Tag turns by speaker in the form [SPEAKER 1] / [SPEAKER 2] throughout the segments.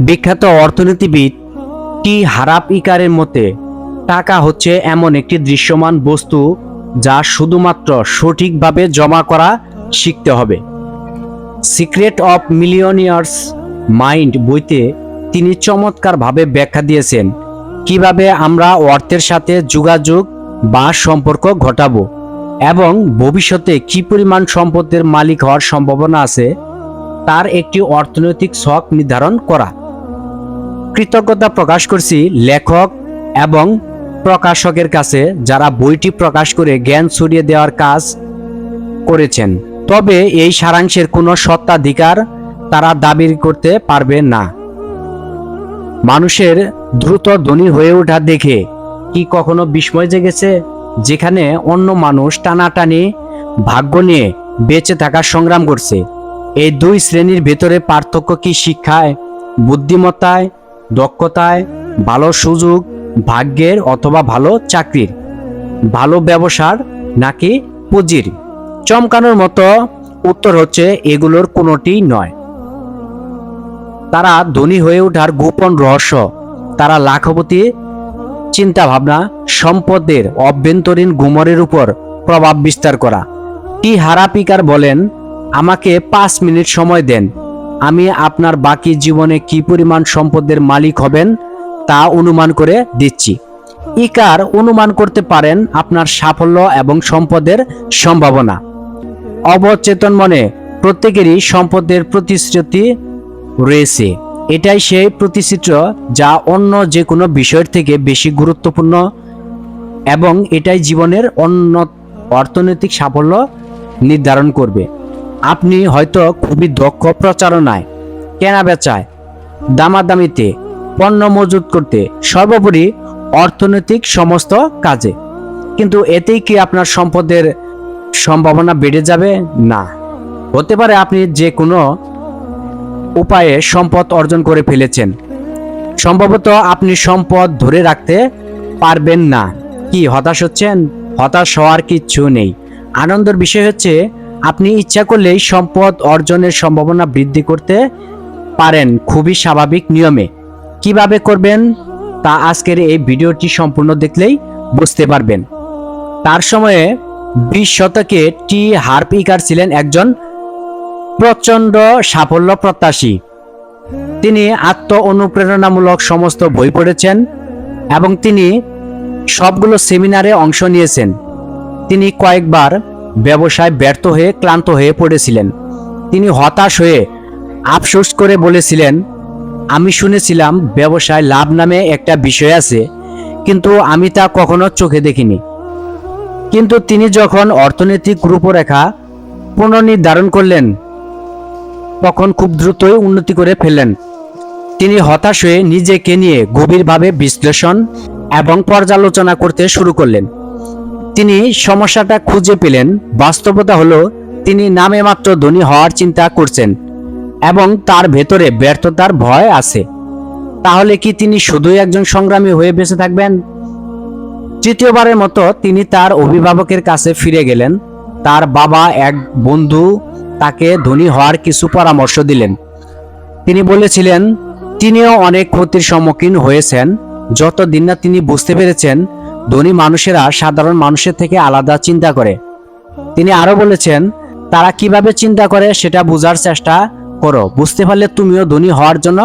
[SPEAKER 1] বিখ্যাত অর্থনীতিবিদ টি হারাপ ইকারের মতে টাকা হচ্ছে এমন একটি দৃশ্যমান বস্তু যা শুধুমাত্র সঠিকভাবে জমা করা শিখতে হবে। সিক্রেট অফ মিলিয়নিয়ার্স মাইন্ড বইতে তিনি চমৎকারভাবে ব্যাখ্যা দিয়েছেন কিভাবে আমরা অর্থের সাথে যোগাযোগ বা সম্পর্ক ঘটাবো এবং ভবিষ্যতে কি পরিমাণ সম্পদের মালিক হওয়ার সম্ভাবনা আছে তার একটি অর্থনৈতিক ছক নির্ধারণ করা। কৃতজ্ঞতা প্রকাশ করছি লেখক এবং প্রকাশকের কাছে যারা বইটি প্রকাশ করে জ্ঞান ছড়িয়ে দেওয়ার কাজ করেছেন, তবে এই সারাংশের কোনো স্বত্বাধিকার তারা দাবি করতে পারবে না। মানুষের দ্রুত ধনী হয়ে ওঠা দেখে কি কখনো বিস্ময় জেগেছে? যেখানে অন্য মানুষ টানাটানি ভাগ্য নিয়ে বেঁচে থাকার সংগ্রাম করছে, এই দুই শ্রেণীর ভেতরে পার্থক্য কি শিক্ষায়, বুদ্ধিমত্তায়, দক্ষতায়, ভালো সুযোগ, ভাগ্যের অথবা ভালো চাকরির, ভালো ব্যবসার নাকি পুঁজির? চমকানোর মতো উত্তর হচ্ছে এগুলোর কোনোটিই নয়। তারা ধনী হয়ে ওঠার গোপন রহস্য, তারা লাখপতি চিন্তাভাবনা, সম্পদের অভ্যন্তরীণ গুমরের উপর প্রভাব বিস্তার করা। টি হারাপ ইকার বলেন, আমাকে 5 মিনিট সময় দেন, আমি আপনার বাকি জীবনে কি পরিমাণ সম্পদের মালিক হবেন তা অনুমান করে দিচ্ছি। ইকার অনুমান করতে পারেন আপনার সাফল্য এবং সম্পদের সম্ভাবনা। অবচেতন মনে প্রত্যেকেরই সম্পদের প্রতিশ্রুতি রয়েছে। এটাই সেই প্রতিশ্রুতি যা অন্য যে কোনো বিষয়ের থেকে বেশি গুরুত্বপূর্ণ এবং এটাই জীবনের অর্থনৈতিক সাফল্য নির্ধারণ করবে। আপনি হয়তো খুবই দক্ষ প্রচারণায়, কেনাবেচায়, দামাদামিতে, পণ্য মজুত করতে, সর্বোপরি অর্থনৈতিক সমস্ত কাজে, কিন্তু এতেই কি আপনার সম্পদের সম্ভাবনা বেড়ে যাবে? না। হতে পারে আপনি যে কোনো উপায়ে সম্পদ অর্জন করে ফেলেছেন, সম্ভবত আপনি সম্পদ ধরে রাখতে পারবেন না। কি হতাশ হচ্ছেন? হতাশ হওয়ার কিচ্ছু নেই। আনন্দের বিষয় হচ্ছে আপনি ইচ্ছা করলেই সম্পদ অর্জনের সম্ভাবনা বৃদ্ধি করতে পারেন খুবই স্বাভাবিক নিয়মে। কিভাবে করবেন তা আজকের এই ভিডিওটি সম্পূর্ণ দেখলেই বুঝতে পারবেন। তার সময়ে 20 শতকে টি হারাপ ইকার ছিলেন একজন প্রচণ্ড সাফল্য প্রত্যাশী। তিনি আত্ম অনুপ্রেরণামূলক সমস্ত বই পড়েছেন এবং তিনি সবগুলো সেমিনারে অংশ নিয়েছেন। তিনি কয়েকবার ব্যবসায় ব্যর্থ হয়ে ক্লান্ত হয়ে পড়েছিলেন। তিনি হতাশ হয়ে আফসোস করে বলেছিলেন, আমি শুনেছিলাম ব্যবসায় লাভ নামে একটা বিষয় আছে, কিন্তু আমি তা কখনো চোখে দেখিনি। কিন্তু তিনি যখন অর্থনৈতিক রূপরেখা পুনর্নির্ধারণ করলেন তখন খুব দ্রুতই উন্নতি করে ফেললেন। তিনি হতাশ হয়ে নিজেকে নিয়ে গভীরভাবে বিশ্লেষণ এবং পর্যালোচনা করতে শুরু করলেন। তিনি সমস্যাটা খুঁজে পেলেন। বাস্তবতা হলো তিনি নামে মাত্র ধনী হওয়ার চিন্তা করছেন এবং তার ভেতরে ব্যর্থতার ভয় আছে। তাহলে কি তিনি শুধুই একজন সংগ্রামী হয়ে বেঁচে থাকবেন? তৃতীয়বারের মতো তিনি তার অভিভাবকের কাছে ফিরে গেলেন। তার বাবা এক বন্ধু তাকে ধনী হওয়ার কিছু পরামর্শ দিলেন। তিনি বলেছিলেন তিনিও অনেক ক্ষতির সম্মুখীন হয়েছেন যতদিন না তিনি বুঝতে পেরেছেন ধনী মানুষেরা সাধারণ মানুষের থেকে আলাদা চিন্তা করে। তিনি আরো বলেছেন, তারা কিভাবে চিন্তা করে সেটা বোঝার চেষ্টা করো, বুঝতে পারলে তুমিও ধনী হওয়ার জন্য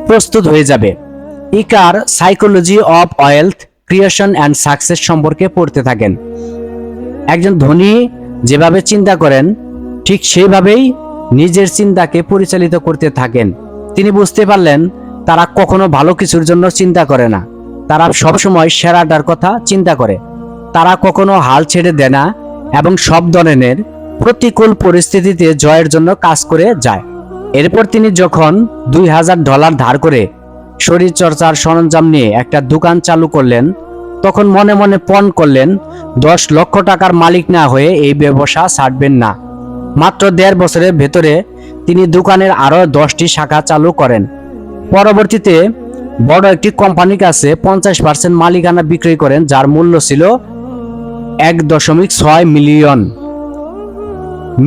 [SPEAKER 1] প্রস্তুত হয়ে যাবে। ইকার psychology of wealth creation and success সম্পর্কে পড়তে থাকেন। একজন ধনী যেভাবে চিন্তা করেন ঠিক সেইভাবেই নিজের চিন্তাকে পরিচালিত করতে থাকেন। তিনি বুঝতে পারলেন তারা কখনো ভালো কিছুর জন্য চিন্তা করে না, তারা সবসময় সেরাটার কথা চিন্তা করে। তারা কখনো হাল ছেড়ে দেয় না এবং সব ধরনের প্রতিকূল পরিস্থিতিতে জয়ের জন্য কাজ করে যায়। এরপর তিনি যখন $2000 ধার করে শরীর চর্চার সরঞ্জাম নিয়ে একটা দোকান চালু করলেন, তখন মনে মনে পণ করলেন 10 লক্ষ টাকার মালিক না হয়ে এই ব্যবসা ছাড়বেন না। মাত্র 1.5 বছরের ভেতরে তিনি দোকানের আরো 10টি শাখা চালু করেন। পরবর্তীতে বড় একটি কোম্পানির কাছে 50% মালিকানা বিক্রি করেন, যার মূল্য ছিল 1.6 মিলিয়ন।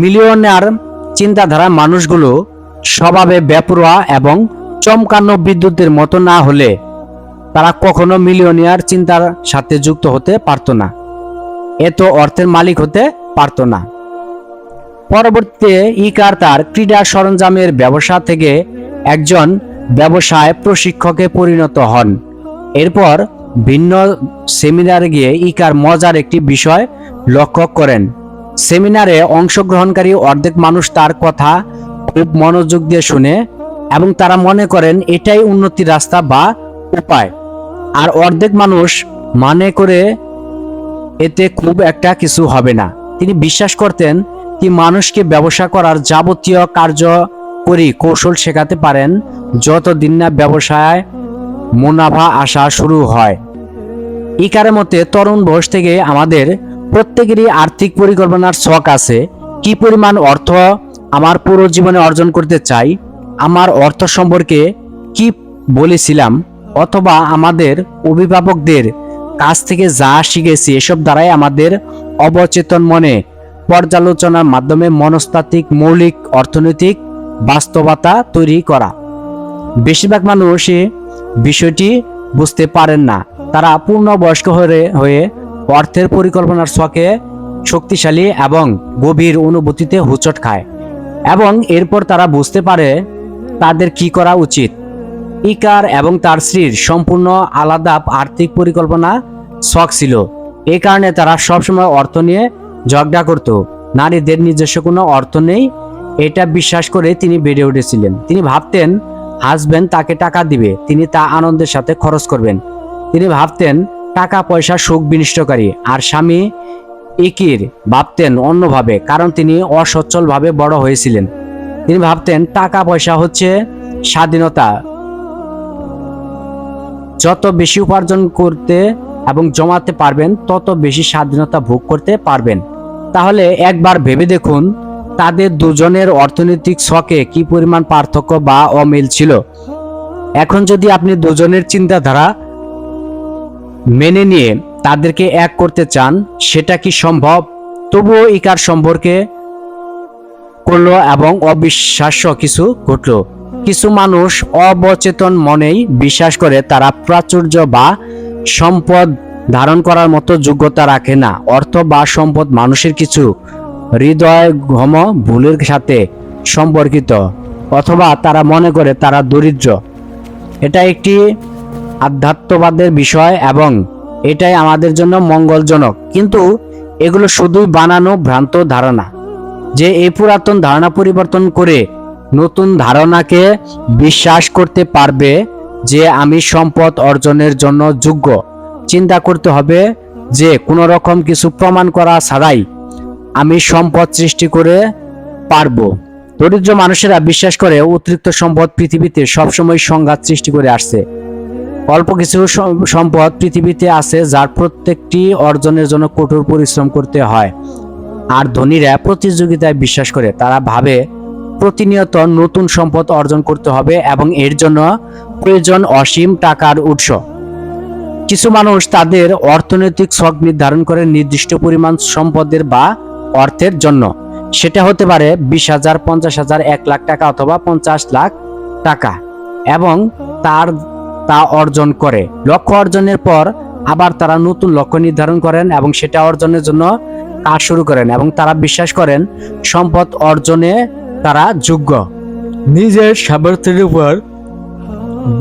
[SPEAKER 1] মিলিয়নার চিন্তাধারা মানুষগুলো স্বভাবে বেপরোয়া এবং চমকানো বিদ্যুতের মতো না হলে তারা কখনো মিলিয়নিয়ার চিন্তার সাথে যুক্ত হতে পারত না, এত অর্থের মালিক হতে পারত না। পরবর্তীতে ইকার তার ক্রীড়া সরঞ্জামের ব্যবসা থেকে একজন ব্যবসায় প্রশিক্ষকে পরিণত হন। এরপর ভিন্ন সেমিনারে গিয়ে ইকার মজার একটি বিষয় লক্ষ্য করেন। সেমিনারে অংশগ্রহণকারী অর্ধেক মানুষ তার কথা খুব মনোযোগ দিয়ে শুনে এবং তারা মনে করেন এটাই উন্নতির রাস্তা বা উপায়, আর অর্ধেক মানুষ মনে করে এতে খুব একটা কিছু হবে না। তিনি বিশ্বাস করতেন কি মানুষকে ব্যবসা করার যাবতীয় কার্যকরী কৌশল শেখাতে পারেন যতদিন না ব্যবসায় মুনাফা আসা শুরু হয়। ইকারের মতে তরুণ বয়স থেকে আমাদের প্রত্যেকেরই আর্থিক পরিকল্পনার শখ আছে। কি পরিমাণ অর্থ আমার পুরো জীবনে অর্জন করতে চাই, আমার অর্থ সম্পর্কে কি বলেছিলাম, অথবা আমাদের অভিভাবকদের কাছ থেকে যা শিখেছি, এসব দ্বারাই আমাদের অবচেতন মনে পর্যালোচনার মাধ্যমে মনস্তাত্ত্বিক মৌলিক অর্থনৈতিক বাস্তবতা তৈরি করা। বেশিরভাগ মানুষই বিষয়টি বুঝতে পারেন না। তারা পূর্ণবয়স্ক হয়ে অর্থের পরিকল্পনার ছকে শক্তিশালী এবং গভীর অনুভূতিতে হোঁচট খায় এবং এরপর তারা বুঝতে পারে তাদের কি করা উচিত। ইকার এবং তার স্ত্রীর সম্পূর্ণ আলাদা আর্থিক পরিকল্পনা শখ ছিল। এই কারণে তারা সবসময় অর্থ নিয়ে ঝগড়া করত। নারীদের নিজস্ব কোনো অর্থ নেই এটা বিশ্বাস করে তিনি বেড়ে উঠেছিলেন। তিনি ভাবতেন হাজবেন্ড তাকে টাকা দিবে, তিনি তা আনন্দের সাথে খরচ করবেন। তিনি ভাবতেন টাকা পয়সা সুখ বিনষ্টকারী, আর স্বামী ইকির ভাবতেন অন্যভাবে, কারণ তিনি অসচ্ছলভাবে বড় হয়েছিলেন। তিনি ভাবতেন টাকা পয়সা হচ্ছে স্বাধীনতা, যত বেশি উপার্জন করতে এবং জমাতে পারবেন তত বেশি স্বাধীনতা ভোগ করতে পারবেন। তাহলে একবার ভেবে দেখুন তাদের দুজনের অর্থনৈতিক ছকে কি পরিমাণ পার্থক্য বা অমিল ছিল। এখন যদি আপনি দুজনের চিন্তাধারা মেনে নিয়ে তাদেরকে এক করতে চান, সেটা কি সম্ভব? তবুও ইকার সম্পর্কে করলো এবং অবিশ্বাস্য কিছু ঘটলো। কিছু মানুষ অবচেতন মনেই বিশ্বাস করে তারা প্রাচুর্য বা সম্পদ ধারণ করার মতো যোগ্যতা রাখে না। অর্থ বা সম্পদ মানুষের কিছু হৃদয়ঙ্গম ভুলের সাথে সম্পর্কিত, অথবা তারা মনে করে তারা দরিদ্র। এটা একটি আধ্যাত্মবাদের বিষয় এবং এটাই আমাদের জন্য মঙ্গলজনক, কিন্তু এগুলো শুধুই বানানো ভ্রান্ত ধারণা। যে এই পুরাতন ধারণা পরিবর্তন করে নতুন ধারণাকে বিশ্বাস করতে পারবে যে আমি সম্পদ অর্জনের জন্য যোগ্য, চিন্তা করতে হবে যে কোনো রকম কিছু প্রমাণ করা ছাড়াই আমি সম্পদ সৃষ্টি করে পারবো। দরিদ্র মানুষেরা বিশ্বাস করে অতিরিক্ত সম্পদ পৃথিবীতে সবসময় সংঘাত সৃষ্টি করে আসছে। অল্প কিছু সম্পদ পৃথিবীতে আছে যার প্রত্যেকটি অর্জনের জন্য কঠোর পরিশ্রম করতে হয়, আর ধনীরা প্রতিযোগিতায় বিশ্বাস করে। তারা ভাবে প্রতিনিয়ত নতুন সম্পদ অর্জন করতে হবে এবং এর জন্য প্রয়োজন অসীম টাকার উৎস। কিছু মানুষ তাদের অর্থনৈতিক ছক নির্ধারণ করে নির্দিষ্ট পরিমাণ সম্পদের বা অর্থের জন্য। সেটা হতে পারে 20,000, 50,000, 1 লাখ টাকা অথবা 50 লাখ টাকা, এবং তা অর্জন করে। লক্ষ্য অর্জনের পর আবার তারা নতুন লক্ষ্য নির্ধারণ করেন এবং সেটা অর্জনের জন্য কাজ শুরু করেন, এবং তারা বিশ্বাস করেন সম্পদ অর্জনে তারা যোগ্য। নিজের সামর্থ্যের উপর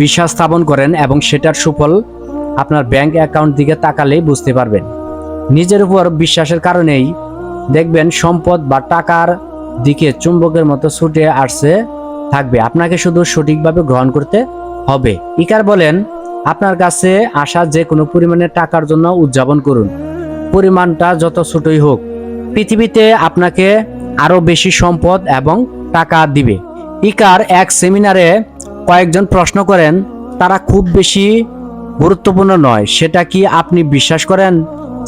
[SPEAKER 1] বিশ্বাস স্থাপন করেন এবং সেটার সুফল আপনার ব্যাংক অ্যাকাউন্ট দিকে তাকালেই বুঝতে পারবেন। নিজের উপর বিশ্বাসের কারণেই দেখবেন সম্পদ বা টাকার দিকে চুম্বকের মতো ছুটে আসছে থাকবে। আপনাকে শুধু সঠিকভাবে গ্রহণ করতে হবে। ইকার বলেন, আপনার কাছে আসা যে কোনো পরিমাণে টাকার জন্য উদযাপন করুন, পরিমাণটা যত ছোটই হোক। পৃথিবীতে আপনাকে আরো বেশি সম্পদ এবং টাকা দিবে। ইকার এক সেমিনারে কয়েকজন প্রশ্ন করেন, তারা খুব বেশি গুরুত্বপূর্ণ নয়, সেটা কি আপনি বিশ্বাস করেন?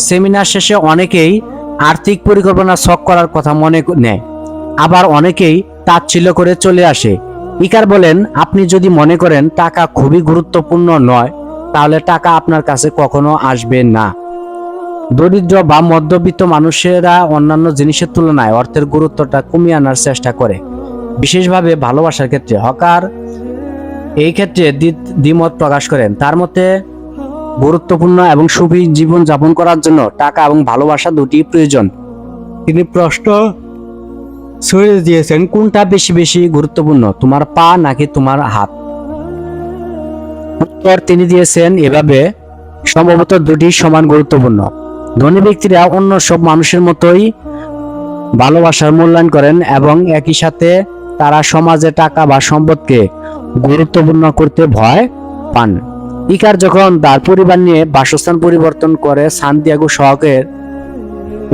[SPEAKER 1] সেমিনার শেষে অনেকেই আর্থিক পরিকল্পনা ছক করার কথা মনে নেয়, আবার অনেকেই তাচ্ছিল্য করে চলে আসে। ইকার বলেন, আপনি যদি মনে করেন টাকা খুবই গুরুত্বপূর্ণ নয়, তাহলে টাকা আপনার কাছে কখনো আসবে না। দরিদ্র বা মধ্যবিত্ত মানুষেরা অন্যান্য জিনিসের তুলনায় অর্থের গুরুত্বটা কমিয়ে আনার চেষ্টা করে, বিশেষভাবে ভালোবাসার ক্ষেত্রে। হকার এই ক্ষেত্রে দ্বিমত প্রকাশ করেন। তার মতে গুরুত্বপূর্ণ এবং সুখী জীবন যাপন করার জন্য টাকা এবং ভালোবাসা দুটি প্রয়োজন। তিনি প্রশ্ন ছড়িয়ে দিয়েছেন, কোনটা বেশি বেশি গুরুত্বপূর্ণ, তোমার পা নাকি তোমার হাত? উত্তর তিনি দিয়েছেন এভাবে, সম্ভবত দুটি সমান গুরুত্বপূর্ণ। ধনী ব্যক্তিরা অন্য সব মানুষের মতোই ভালোবাসার মূল্যায়ন করেন এবং একই সাথে তারা সমাজে টাকা বা সম্পদকে গুরুত্বপূর্ণ করতে ভয় পান। ইকার যখন তার পরিবার নিয়ে বাসস্থান পরিবর্তন করে সান্তিয়াগো শহরের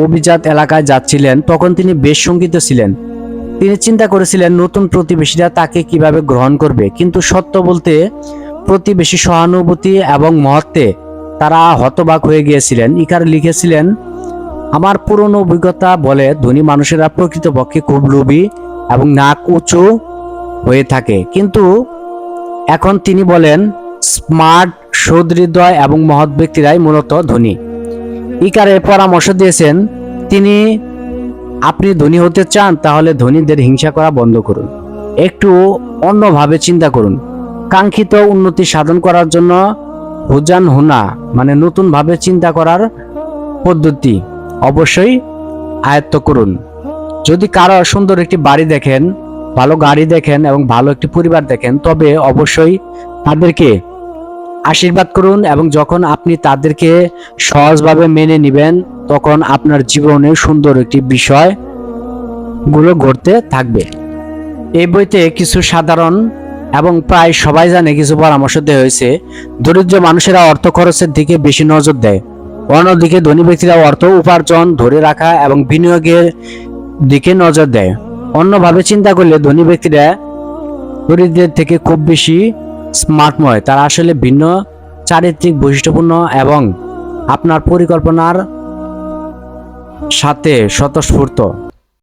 [SPEAKER 1] অভিজাত এলাকায় যাচ্ছিলেন, তখন তিনি বেশ শঙ্কিত ছিলেন। তিনি চিন্তা করেছিলেন নতুন প্রতিবেশীরা তাকে কিভাবে গ্রহণ করবে, কিন্তু সত্য বলতে প্রতিবেশী সহানুভূতি এবং মহত্বে তারা হতবাক হয়ে গিয়েছিলেন। ইকার লিখেছিলেন, আমার পুরনো অভিজ্ঞতা বলে ধনী মানুষেরা প্রকৃতপক্ষে খুব লোভী এবং নাক উঁচু হয়ে থাকে, কিন্তু এখন তিনি বলেন স্মার্ট, সহৃদয় এবং মহৎ ব্যক্তিরাই মূলত ধনী। ইকারে পরামর্শ দিয়েছেন তিনি, আপনি ধনী হতে চান তাহলে ধনীদের হিংসা করা বন্ধ করুন, একটু অন্যভাবে চিন্তা করুন। কাঙ্ক্ষিত উন্নতি সাধন করার জন্য হুজান হুনা মানে নতুন ভাবে চিন্তা করার পদ্ধতি অবশ্যই আয়ত্ত করুন। যদি কারো সুন্দর একটি বাড়ি দেখেন, ভালো গাড়ি দেখেন এবং ভালো একটি পরিবার দেখেন, তবে অবশ্যই তাদেরকে আশীর্বাদ করুন এবং যখন আপনি তাদেরকে সহজভাবে মেনে নেবেন, তখন আপনার জীবনে সুন্দর একটি বিষয় গুলো ঘটতে থাকবে। এই বইতে কিছু সাধারণ এবং প্রায় সবাই জানে কিছু পরামর্শ দেওয়া হয়েছে। দরিদ্র মানুষেরা অর্থ খরচের দিকে বেশি নজর দেয়, অন্যদিকে ধনী ব্যক্তিরা অর্থ উপার্জন, ধরে রাখা এবং বিনিয়োগের দিকে নজর দেয়। অন্যভাবে চিন্তা করলে ধনী ব্যক্তিরা দরিদ্রদের থেকে খুব বেশি স্মার্টময়, তারা আসলে ভিন্ন চারিত্রিক বৈশিষ্ট্যপূর্ণ এবং আপনার পরিকল্পনার সাথে স্বতঃস্ফূর্ত।